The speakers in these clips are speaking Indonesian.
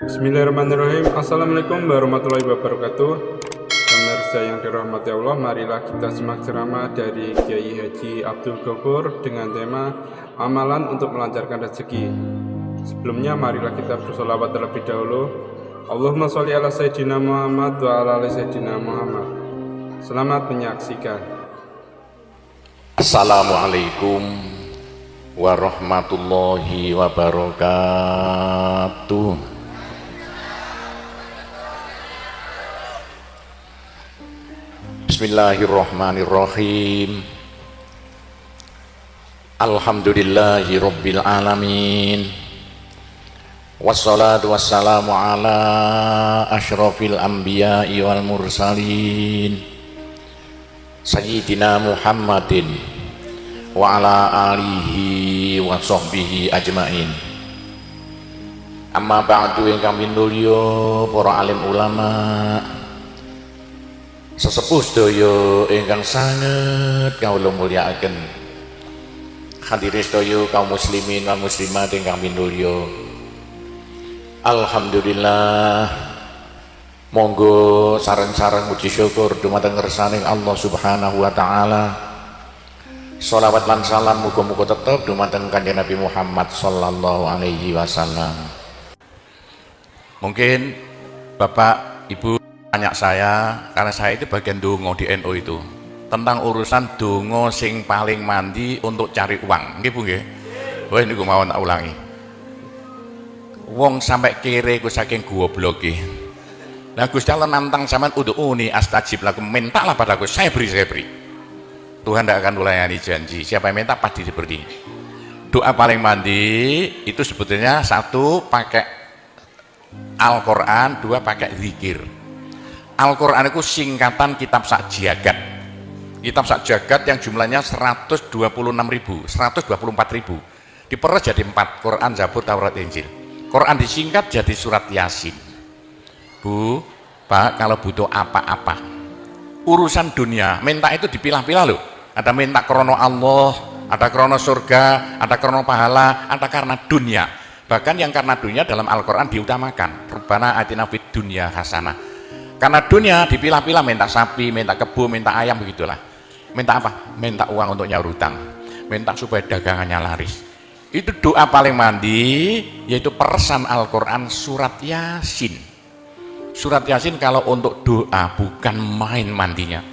Bismillahirrahmanirrahim. Assalamualaikum warahmatullahi wabarakatuh. Pemirsa yang dirahmati Allah, marilah kita simak ceramah dari Kiai Haji Abdul Ghafur dengan tema amalan untuk melancarkan rezeki. Sebelumnya marilah kita bersolawat terlebih dahulu. Allahumma sholli ala Sayyidina Muhammad wa ala ali Sayyidina Muhammad. Selamat menyaksikan. Assalamualaikum warahmatullahi wabarakatuh. Bismillahirrahmanirrahim. Alhamdulillahi rabbil alamin. Wassalatu wassalamu ala asyrafil anbiya'i wal mursalin Sayyidina Muhammadin wa ala alihi wa sahbihi ajmain. Amma ba'du, ingkang minulya para alim ulama, sesepuh sedaya ingkang sanget kawula mulyakaken, hadirin sedaya kaum muslimin wal muslimat ingkang minulya. Alhamdulillah, monggo sareng-sareng muji syukur dumateng ngersaning Allah Subhanahu wa taala. Sholawat lan salam muga-muga tetep dumateng Kanjeng Nabi Muhammad sallallahu alaihi wasallam. Mungkin Bapak Ibu tanya saya, karena saya itu bagian dongo di NU itu, tentang urusan dongo sing paling mandi untuk cari uang. Nggih Bu nggih. Wah niku mawon tak ulangi. Wong sampai kere ku saking goblok iki. Nah Gusti Allah nantang sampean ud'uni astajib lakum, mintalah padaku, saya beri, saya beri. Tuhan tidak akan melayani janji, siapa yang minta pasti diberi. Doa paling mandi itu sebetulnya satu pakai Al-Quran, dua pakai zikir. Al-Quran itu singkatan kitab sak jagat. Kitab sak jagat yang jumlahnya 124.000 diperes jadi 4, Quran, Zabur, Taurat, Injil. Quran disingkat jadi surat Yasin. Bu, Pak, kalau butuh apa-apa urusan dunia, minta itu dipilah-pilah loh. Ada minta krono Allah, ada krono surga, ada krono pahala, ada karena dunia. Bahkan yang karena dunia dalam Al-Quran diutamakan. Rabbana atina fid dunya hasanah. Karena dunia dipilah-pilah, minta sapi, minta kebo, minta ayam, begitulah. Minta apa? Minta uang untuk nyaur hutang, minta supaya dagangannya laris. Itu doa paling mandi, yaitu peresan Al-Quran surat Yasin. Surat Yasin kalau untuk doa bukan main mandinya.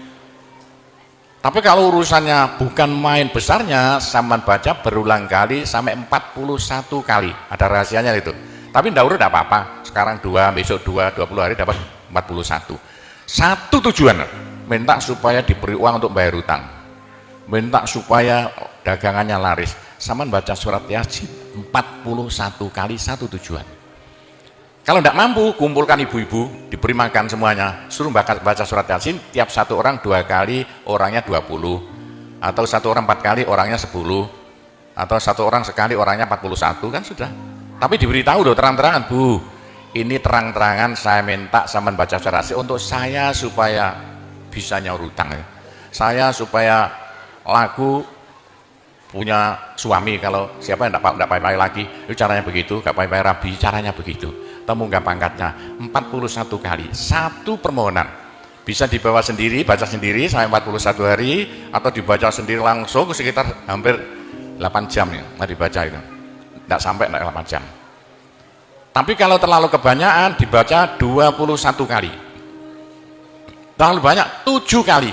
Tapi kalau urusannya bukan main besarnya, sampean baca berulang kali sampai 41 kali. Ada rahasianya itu. Tapi ndak urut apa-apa. Sekarang 2, besok 2, 20 hari dapat 41. Satu tujuan, minta supaya diberi uang untuk bayar hutang, minta supaya dagangannya laris. Sampean baca surat Yasin 41 kali, satu tujuan. Kalau tidak mampu, kumpulkan ibu-ibu, diberi makan semuanya, suruh baca surat Yasin, tiap satu orang 2 kali, orangnya 20, atau satu orang 4 kali, orangnya 10, atau satu orang sekali, orangnya 41, kan sudah. Tapi diberitahu loh terang-terangan, Bu, ini terang-terangan saya minta sampean baca surat Yasin untuk saya supaya bisa nyaur hutang, saya supaya laku punya suami. Kalau siapa yang tidak payah lagi, itu caranya begitu, gak payah rabi, caranya begitu. Temu gak pangkatnya 41 kali, satu permohonan. Bisa dibawa sendiri, baca sendiri sampai 41 hari, atau dibaca sendiri langsung sekitar hampir 8 jam ya, dibaca itu. Tidak sampai 8 jam. Tapi kalau terlalu kebanyakan, dibaca 21 kali. Terlalu banyak 7 kali.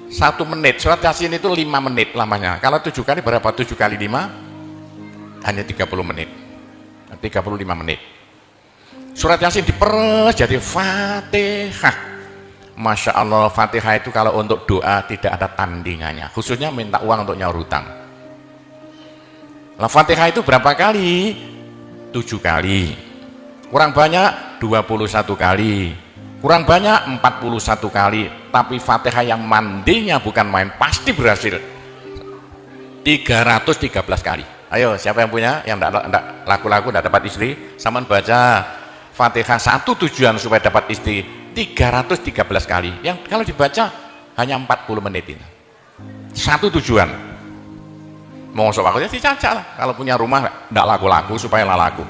1 menit, surat Yasin itu 5 menit lamanya. Kalau 7 kali berapa? 7 kali 5 hanya 30 menit, 35 menit. Surat Yasin diperes jadi Fatihah. Masya Allah, Fatihah itu kalau untuk doa tidak ada tandingannya, khususnya minta uang untuk nyaur hutang. Nah, Fatihah itu berapa kali? 7 kali. Kurang banyak 21 kali, kurang banyak 41 kali. Tapi Fatihah yang mandinya bukan main, pasti berhasil 313 kali. Ayo, siapa yang punya, yang enggak laku-laku, enggak dapat istri, saman baca Fatihah satu tujuan supaya dapat istri 313 kali. Yang kalau dibaca hanya 40 menit ini. Satu tujuan. Mau sok aku ya dicaca lah. Kalau punya rumah enggak laku-laku supaya laku.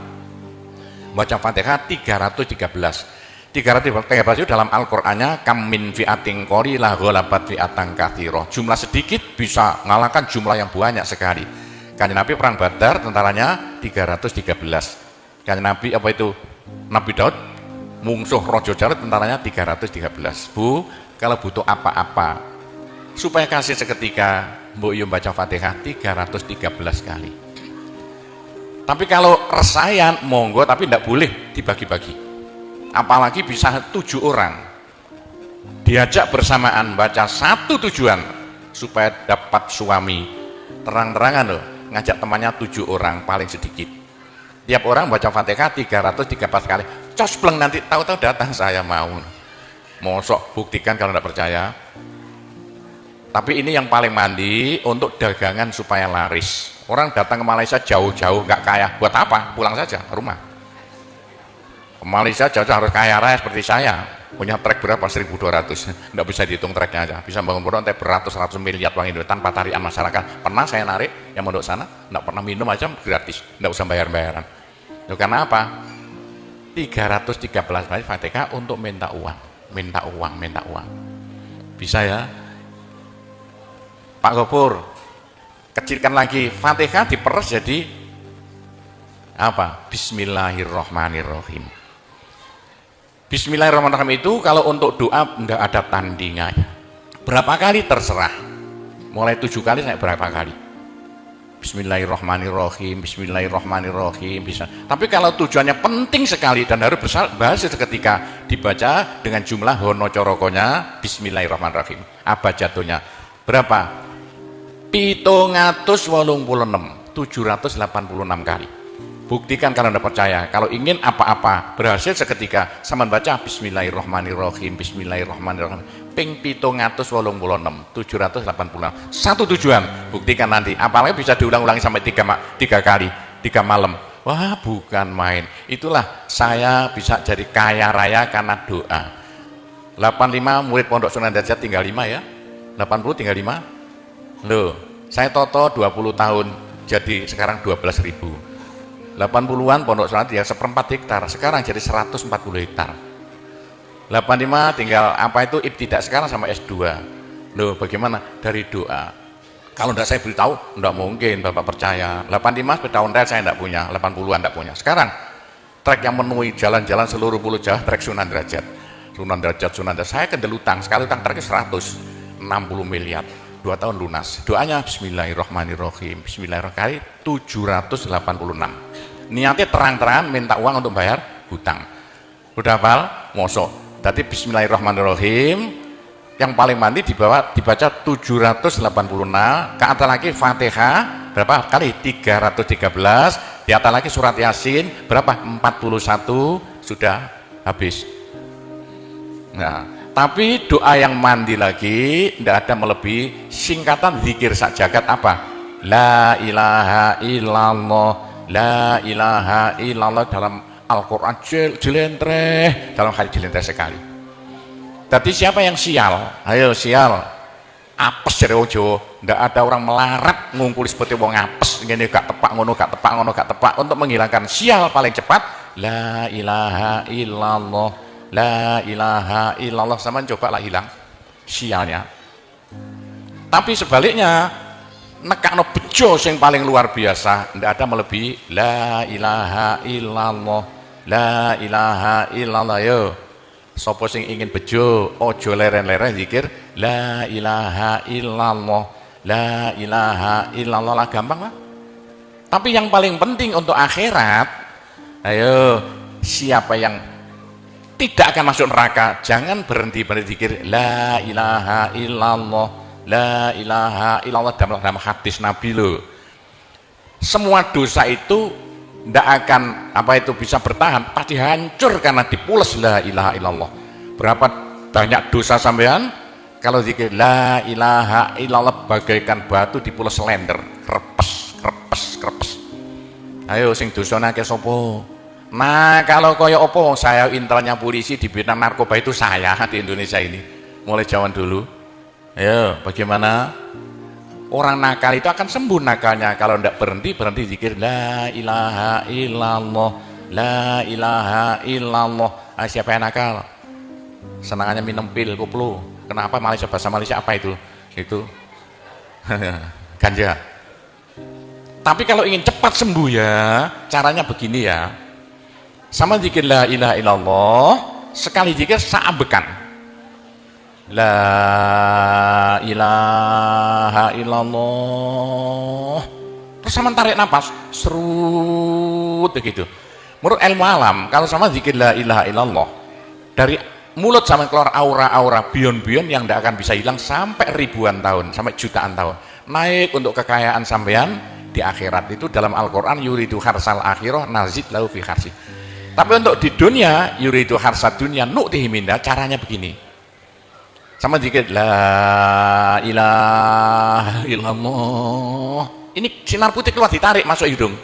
baca Fatihah 313 itu dalam Al-Qur'annya kam min fi'atin qalilah ghalabat fi'atan katsirah. Jumlah sedikit bisa ngalahkan jumlah yang banyak sekali. Kanjeng Nabi perang Badar tentaranya 313. Kanjeng Nabi apa itu? Nabi Daud mungsuh Raja Jalut tentaranya 313. Bu, kalau butuh apa-apa supaya kasih seketika, mbok yo baca Fatihah 313 kali. Tapi kalau resayan monggo, tapi tidak boleh dibagi-bagi. Apalagi bisa 7 orang diajak bersamaan baca satu tujuan supaya dapat suami, terang-terangan loh, ngajak temannya 7 orang paling sedikit, tiap orang baca Fatihah 313 kali, cospleng, nanti tahu-tahu datang saya mau. Mosok buktikan kalau tidak percaya. Tapi ini yang paling mandi untuk dagangan supaya laris. Orang datang ke Malaysia jauh-jauh nggak kaya, buat apa? Pulang saja ke rumah. Ke Malaysia jauh-jauh harus kaya raya seperti saya, punya trek berapa? 1.200, nggak bisa dihitung treknya aja, bisa bangun pondok sampai beratus-ratus miliar uang Indonesia tanpa tarian masyarakat. Pernah saya narik yang mondok sana, nggak pernah minum aja gratis, nggak usah bayar-bayaran. Itu karena apa? 313 kali Fatihah untuk minta uang, minta uang. Bisa ya? Pak Gopur, kecilkan lagi, Fatihah diperes jadi apa? Bismillahirrohmanirrohim. Bismillahirrahmanirrahim itu kalau untuk doa enggak ada tandingannya. Berapa kali terserah. Mulai 7 kali sampai berapa kali. Bismillahirrahmanirrahim, Bismillahirrahmanirrahim bisa. Tapi kalau tujuannya penting sekali dan harus berhasil seketika dibaca dengan jumlah hono corokonya Bismillahirrahmanirrahim. Apa jatuhnya? Berapa? 786 kali. Buktikan kalau Anda percaya. Kalau ingin apa-apa berhasil seketika, sama baca Bismillahirrahmanirrahim, Bismillahirrahmanirrahim. Ping 786. Satu tujuan. Buktikan nanti. Apalagi bisa diulang-ulangi sampai 3 kali, 3 malam. Wah, bukan main. Itulah saya bisa jadi kaya raya karena doa. 85 murid Pondok Sunan Derajat tinggal 5 ya. 80 tinggal 5. Loh, saya toto 20 tahun jadi sekarang 12.000. 80-an Pondok Sunan dia 1/4 hektar, sekarang jadi 140 hektar. 85 tinggal apa itu ibtidak sekarang sama S2. Loh, bagaimana? Dari doa. Kalau tidak saya beritahu, tidak mungkin Bapak percaya. 85 sepeda ontel saya tidak punya, 80-an tidak punya. Sekarang trek yang memenuhi jalan-jalan seluruh Pulau Jawa, trek Sunan Derajat. Saya kendel utang, sekali utang treknya 160 miliar. 2 tahun lunas. Doanya Bismillahirrahmanirrahim. Bismillahirrahmanirrahim 786. Niatnya terang-terangan minta uang untuk bayar hutang. Udah hafal? Mosok. Jadi Bismillahirrahmanirrahim yang paling mandi dibaca 786, ke atas lagi Fatihah berapa kali? 313, di atas lagi surat Yasin berapa? 41, sudah habis. Nah, tapi doa yang mandi lagi tidak ada melebihi singkatan zikir sak jagat apa? La ilaha illallah, la ilaha illallah dalam Al-Quran jelentreh, dalam hadis jelentreh sekali. Tapi siapa yang sial? Ayo sial. Apes dari wong Jawa, tidak ada orang melarat ngumpul seperti wong apes, ngene gak tepak ngono gak tepak ngono gak tepak, untuk menghilangkan sial paling cepat la ilaha illallah, la ilaha illallah. Sama coba lah hilang sialnya. Tapi sebaliknya nekakno bejo yang paling luar biasa, tidak ada melebihi la ilaha illallah, la ilaha illallah. Yo sapa sing ingin bejo ojo leren-leren zikir la ilaha illallah, la ilaha illallah lah, gampang lah. Tapi yang paling penting untuk akhirat, ayo siapa yang tidak akan masuk neraka jangan berhenti zikir la ilaha illallah, la ilaha illallah. Dalam hadis Nabi loh, semua dosa itu tidak akan bisa bertahan, pasti hancur karena dipules la ilaha illallah. Berapa banyak dosa sampean kalau zikir la ilaha illallah bagaikan batu dipules slender, krepes. Ayo sing dosane akeh sapa? Nah, kalau kaya opo saya intelnya polisi di bidang narkoba itu saya di Indonesia ini mulai zaman dulu. Ayo bagaimana? Orang nakal itu akan sembuh nakalnya kalau tidak berhenti zikir la ilaha illallah, la ilaha illallah. Siapa yang nakal? Senangannya minum pil, koplo. Kenapa Malaysia, bahasa Malaysia apa itu? Itu ganja. Tapi kalau ingin cepat sembuh ya, caranya begini ya. Sama zikir la ilaha illallah, sekali zikir saambekan. La ilaha illallah. Terus sama tarik nafas, serut begitu. Menurut ilmu alam, kalau sama zikir la ilaha illallah, dari mulut sampai keluar aura-aura bion-bion yang tidak akan bisa hilang sampai ribuan tahun, sampai jutaan tahun. Naik untuk kekayaan sampean di akhirat. Itu dalam Al-Quran, yuridu harsal akhirah nazid lahu fi harsi. Tapi untuk di dunia, yuridu harsad dunia nu'tihi minda, caranya begini. Sama zikir la ilaha illallah. Ini sinar putih keluar, ditarik masuk hidung,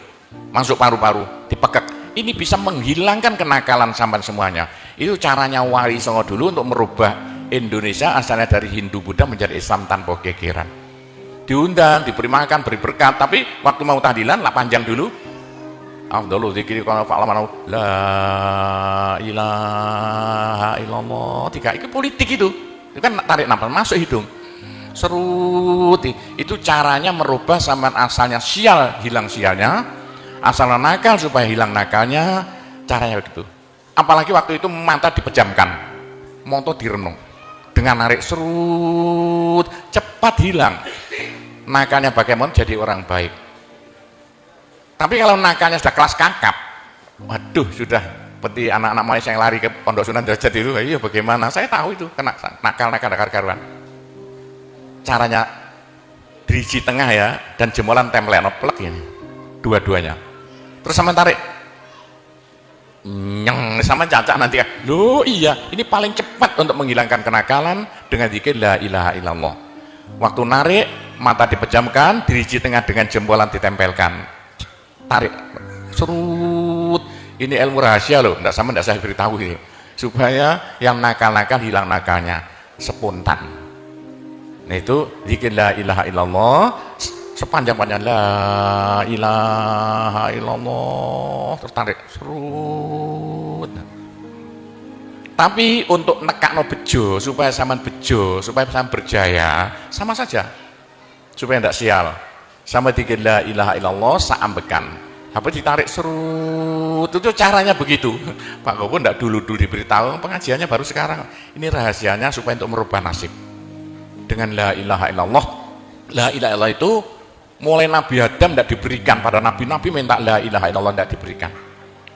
masuk paru-paru, dipekek. Ini bisa menghilangkan kenakalan sampai semuanya. Itu caranya Wali Songo dulu untuk merubah Indonesia asalnya dari Hindu Buddha menjadi Islam tanpa gegeran. Diundang, diberi makan, beri berkat, tapi waktu mau tahlilan lah panjang dulu. Afdhalu dzikri qala fa'laman la ilaha illallah. Tiga itu politik itu kan tarik nafas masuk hidung. Serut. Itu caranya merubah sampean asalnya sial, hilang sialnya. Asal nakal supaya hilang nakalnya, caranya begitu. Apalagi waktu itu mata dipejamkan, moto direnung, dengan narik serut, cepat hilang nakalnya. Bagaimana jadi orang baik? Tapi kalau nakalnya sudah kelas kakap, waduh, sudah seperti anak-anak Malaysia yang lari ke Pondok Sunan Derajat itu. Iya, bagaimana? Saya tahu itu kena nakal-nakal karuan. Caranya driji tengah ya, dan jemolan tempel plek ini, dua-duanya. Terus sama tarik, nyeng, sama caca nanti. Loh iya, ini paling cepat untuk menghilangkan kenakalan dengan zikir la ilaha illallah. Waktu narik, mata dipejamkan, driji tengah dengan jempolan ditempelkan. Tarik, serut. Ini ilmu rahasia loh, tidak sama, tidak saya beritahu ini. Supaya yang nakal-nakal hilang nakalnya spontan. Nah itu zikir la ilaha illallah. Sepanjang-panjang la ilaha illallah, tertarik serut. Tapi untuk nekakno bejo, supaya sampean bejo, supaya sampean berjaya, sama saja. Supaya tidak sial. Sama zikir la ilaha illallah saambekan. Apa ditarik serut. Itu caranya begitu. Pak Gowo tidak dulu diberitahu, pengajiannya baru sekarang. Ini rahasianya supaya untuk merubah nasib. Dengan la ilaha illallah. La ilaha illallah itu mulai Nabi Adam tidak diberikan, pada nabi-nabi minta la ilaha illallah tidak diberikan.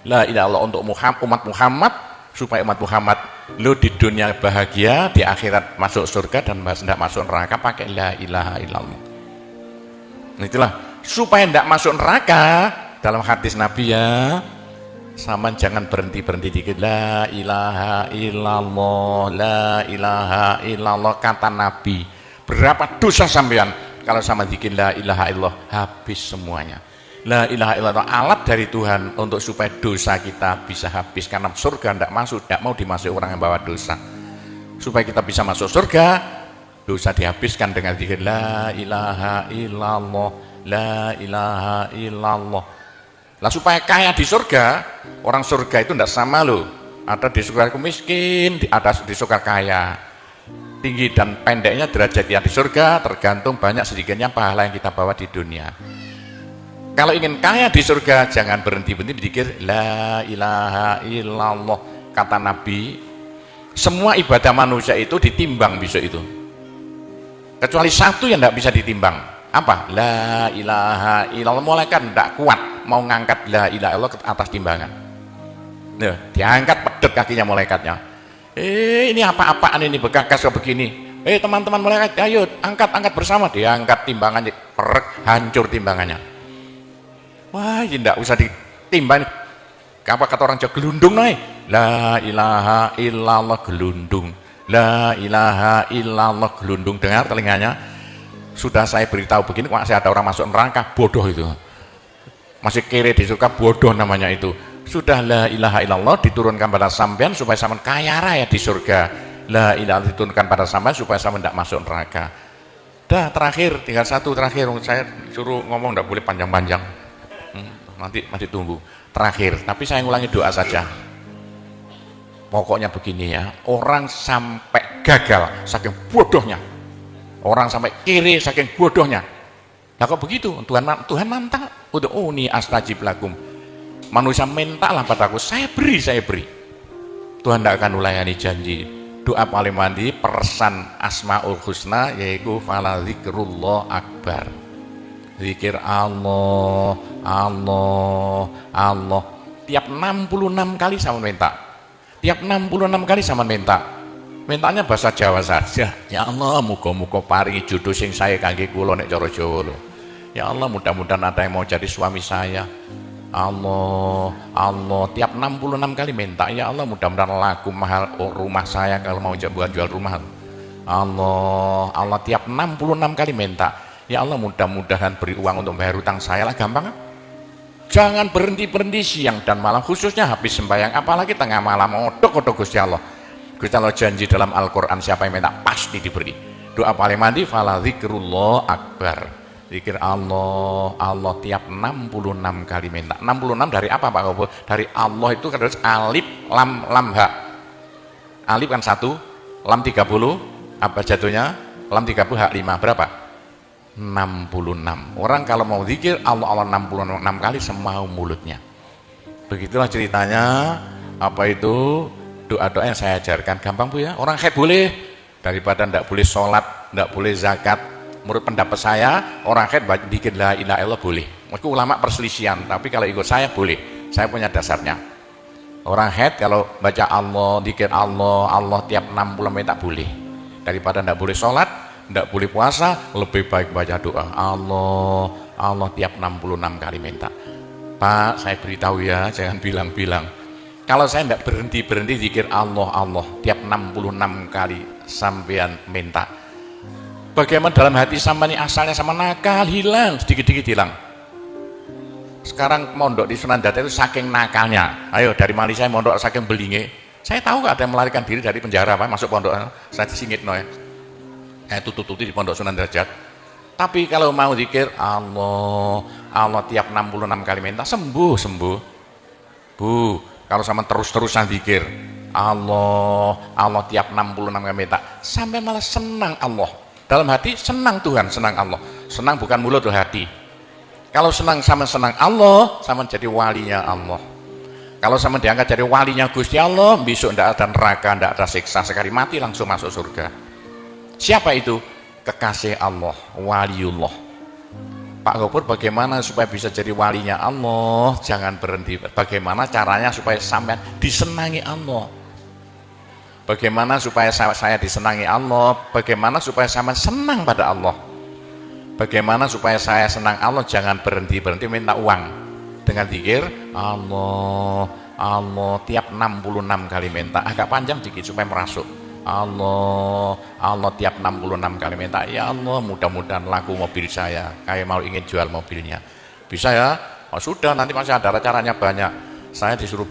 La ilaha illallah untuk umat Muhammad, supaya umat Muhammad lo di dunia bahagia, di akhirat masuk surga, dan tidak masuk neraka pakai la ilaha illallah. Nah, itulah supaya tidak masuk neraka. Dalam hadis Nabi ya, sama jangan berhenti dikit la ilaha illallah, la ilaha illallah, kata Nabi. Berapa dosa sampean kalau sama zikir la ilaha illallah, habis semuanya. La ilaha illallah alat dari Tuhan untuk supaya dosa kita bisa habis, karena surga tidak masuk, tidak mau dimasuki orang yang bawa dosa. Supaya kita bisa masuk surga, dosa dihabiskan dengan zikir la ilaha illallah, la ilaha illallah. Lah supaya kaya di surga, orang surga itu tidak sama loh. Ada di surga miskin, ada di surga kaya. Tinggi dan pendeknya derajat yang di surga tergantung banyak sedikitnya pahala yang kita bawa di dunia. Kalau ingin kaya di surga, jangan berhenti berzikir la ilaha illallah. Kata Nabi, semua ibadah manusia itu ditimbang besok itu, kecuali satu yang tidak bisa ditimbang. Apa? La ilaha illallah. Malaikat tidak kuat mau ngangkat la ilaha illallah ke atas timbangan. Nah, diangkat pedet kakinya malaikatnya. Ini apa-apaan ini, begagas kok begini. Teman-teman malaikat, ayo angkat bersama. Dia angkat timbangannya, perek, hancur timbangannya. Wah, ini tidak usah ditimbang. Apa kata orang Jawa, gelundung naik. La ilaha illallah, gelundung. La ilaha illallah, gelundung. Dengar telinganya. Sudah saya beritahu begini, kok masih ada orang masuk neraka, bodoh itu. Masih kere di surga, bodoh namanya itu. Sudah la ilaha illallah diturunkan pada sampean supaya sampean kaya raya di surga. La ilaha diturunkan pada sampean supaya sampean tidak masuk neraka. Dah, terakhir, tinggal satu terakhir. Saya suruh ngomong tidak boleh panjang-panjang. nanti masih tunggu terakhir, tapi saya ngulangi doa saja. Pokoknya begini ya, orang sampai gagal saking bodohnya, orang sampai kiri saking bodohnya. Nah kok begitu? Tuhan nantang, ud'uni astajib lakum. Manusia mintalah padaku, saya beri. Tuhan tidak akan ulayani janji. Doa paling mandi persan asmaul husna yaitu fala zikrullah akbar. Zikir Allah, Allah, Allah. Tiap 66 kali sama minta. Tiap 66 kali sama minta. Mintanya bahasa Jawa saja. Ya Allah, muga-muga paringi jodoh sing saya kangge kula nek cara Jawa lho. Ya Allah, mudah-mudahan ada yang mau jadi suami saya. Allah, Allah, tiap 66 kali minta. Ya Allah, mudah-mudahan laku mahal rumah saya kalau mau jual rumah. Allah, Allah, tiap 66 kali minta. Ya Allah, mudah-mudahan beri uang untuk bayar hutang saya lah, gampang kan? Jangan berhenti siang dan malam, khususnya habis sembahyang, apalagi tengah malam. Odok Gusti Allah. Gusti Allah janji dalam Al-Quran, siapa yang minta pasti diberi. Doa paling mandi fala zikrullah akbar. Zikir Allah, Allah tiap 66 kali minta. 66 dari apa Pak Gopur? Dari Allah itu kan alif, lam, ha. Alif kan 1, lam 30, apa jatuhnya? Lam 30, ha 5, berapa? 66. Orang kalau mau zikir Allah 66 kali semau mulutnya. Begitulah ceritanya. Apa itu? Doa-doa yang saya ajarkan. Gampang Bu ya. Orang haid boleh, daripada tidak boleh sholat, tidak boleh zakat. Menurut pendapat saya, orang haid dikit la ilaha illallah boleh. Mungkin ulama perselisihan, tapi kalau ikut saya boleh. Saya punya dasarnya. Orang haid kalau baca Allah, dikit Allah, Allah tiap 60 menit tak boleh. Daripada tidak boleh sholat, tidak boleh puasa, lebih baik baca doa Allah, Allah tiap 66 kali minta. Pak, saya beritahu ya, jangan bilang-bilang. Kalau saya tidak berhenti zikir Allah, Allah tiap 66 kali sampean minta. Bagaimana dalam hati sama ini asalnya sama nakal hilang, sedikit-sedikit hilang. Sekarang mondok di Sunan Data itu saking nakalnya. Ayo dari Malaysia mondok saking belinge. Saya tahu gak ada yang melarikan diri dari penjara Pak, masuk pondok. Saya disingit no ya. Tutup-tutup di pondok Sunan Derajat. Tapi kalau mau zikir Allah, Allah tiap 66 kali minta sembuh. Bu, kalau sama terus-terusan zikir Allah, Allah tiap 66 kali minta, sampai malah senang Allah. Dalam hati senang Tuhan, senang Allah. Senang bukan mulut tuh hati. Kalau senang sama senang Allah, sama jadi walinya Allah. Kalau sama diangkat jadi walinya Gusti Allah, besok tidak ada neraka, tidak ada siksa, sekali mati langsung masuk surga. Siapa itu? Kekasih Allah, waliullah. Pak Gopur, bagaimana supaya bisa jadi walinya Allah? Jangan berhenti. Bagaimana caranya supaya sampai disenangi Allah? Bagaimana supaya saya disenangi Allah? Bagaimana supaya saya senang pada Allah? Bagaimana supaya saya senang Allah? Jangan berhenti minta uang. Dengan zikir Allah, Allah tiap 66 kali minta. Agak panjang dikit supaya merasuk. Allah, Allah tiap 66 kali minta. Ya Allah, mudah-mudahan laku mobil saya. Kayak mau ingin jual mobilnya. Bisa ya? Oh, sudah, nanti masih ada caranya banyak. Saya disuruh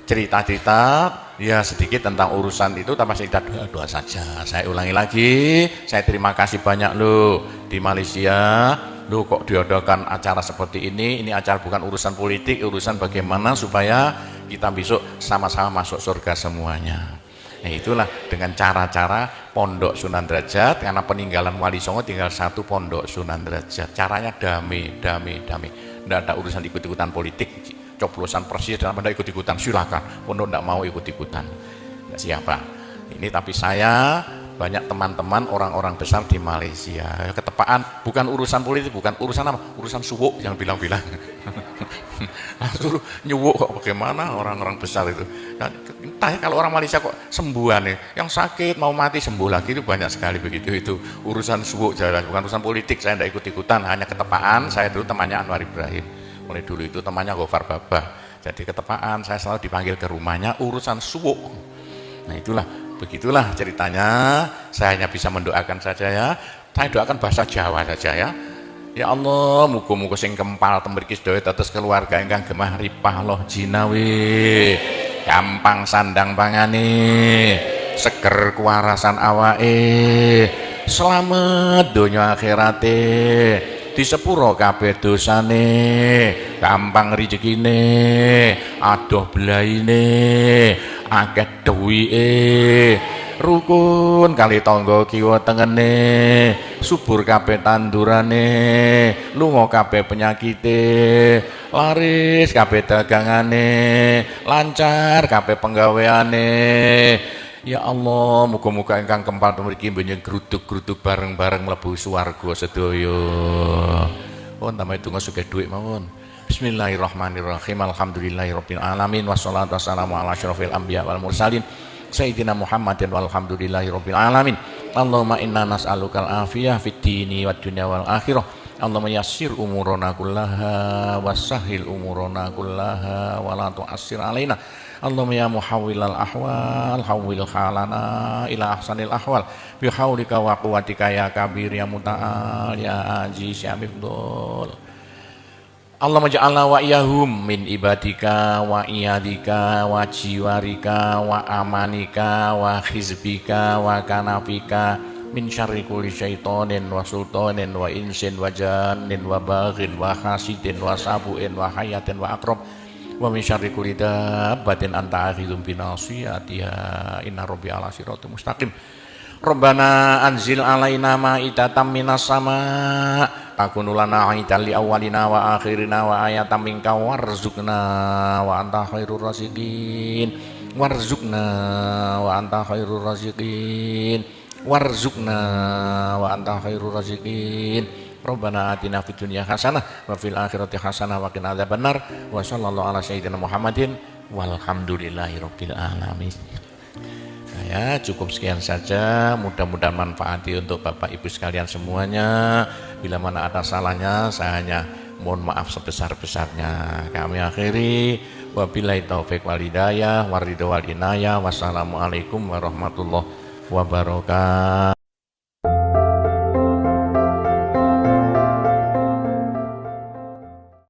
cerita-cerita ya sedikit tentang urusan itu, tapi kita doa saja. Saya ulangi lagi, saya terima kasih banyak loh di Malaysia loh, kok diadakan acara seperti ini acara bukan urusan politik, urusan bagaimana supaya kita besok sama-sama masuk surga semuanya. Nah itulah dengan cara-cara pondok Sunan Derajat, karena peninggalan Wali Songo tinggal satu pondok Sunan Derajat. Caranya damai. Tidak ada urusan ikut-ikutan politik, coblosan persis dan pada ikut-ikutan, silakan. Pondok tidak mau ikut-ikutan, nggak siapa. Ini tapi saya banyak teman-teman orang-orang besar di Malaysia. Ketepaan bukan urusan politik, bukan urusan apa, urusan suwuk yang bilang-bilang. Langsung nyuwuk kok, bagaimana orang-orang besar itu. Entah ya, kalau orang Malaysia kok sembuhan nih, yang sakit mau mati sembuh lagi itu banyak sekali begitu. Itu urusan suwuk jelas, bukan urusan politik. Saya tidak ikut-ikutan, hanya ketepaan. Saya dulu temannya Anwar Ibrahim. Mulai dulu itu temannya Gofar Babah. Jadi ketepaan saya selalu dipanggil ke rumahnya urusan suwuk. Nah itulah, begitulah ceritanya. Saya hanya bisa mendoakan saja ya. Saya doakan bahasa Jawa saja ya. Ya Allah, muga-muga sing kempal tembriki sedaya dados keluarga ingkang gemah ripah loh jinawi. Gampang sandang pangane, seger kuwarasan awake. Selamat donya akhirate. disepuro kabeh dosane, gampang rezekine, adoh belaine, akeh duwike, rukun kali tangga kiwa tengene, subur kabeh tandurane, lunga kabeh penyakite, laris kabeh dagangane, lancar kabeh penggaweane. Ya Allah, muga-muga ingkang kempal mriki benjing gruduk-gruduk bareng-bareng mlebu swarga sedaya. Pun tambahi donga sugih dhuwit mawon. Bismillahirrahmanirrahim. Alhamdulillahirabbil alamin wassalatu wassalamu ala asyrofil anbiya wal mursalin sayyidina Muhammadin walhamdulillahirabbil alamin. Allahumma inna nas'alukal afiyah fid dini wad dunya wal akhirah. Allahumma yassir umurana kullaha wassahhil umurana kullaha wa la tu'assir alaina. Allahumma ya muhawwilal ahwal hawwil halana ila ahsanil ahwal bi haulika wa quwwatika ya kabir ya muta'al ya aziz ya mifdul. Allahumma ja'alna wa iyahum min ibadika wa iyadika wa jiwarika wa amanika wa hizbika wa kanafika min syarri kulli syaitonin wa sultanin wa insin wa jannin wa baghin wa hasidin wa sabuin wa hayatin wa akrab wa min syarri kulli dabbatin anta akhidhum bi nasiyatiha inna rabbi ala siratal mustaqim. Rabbana anzil alaina ma'idatan minas sama takunu lana aidan li awwalina wa akhirina wa ayatan minka warzuqna wa anta khairur raziqin warzuqna wa anta khairur raziqin warzuqna wa anta khairur raziqin. Rabbana atina fid dunya hasanah wa fil akhirati hasanah wa qina adzabannar wa sallallahu ala sayyidina Muhammadin walhamdulillahi rabbil alamin. Ya, cukup sekian saja, mudah-mudahan manfaati untuk Bapak Ibu sekalian semuanya. Bila mana ada salahnya, saya hanya mohon maaf sebesar-besarnya. Kami akhiri, wabillahi taufik wal hidayah, waridho wal inayah, wassalamualaikum warahmatullahi wabarakatuh.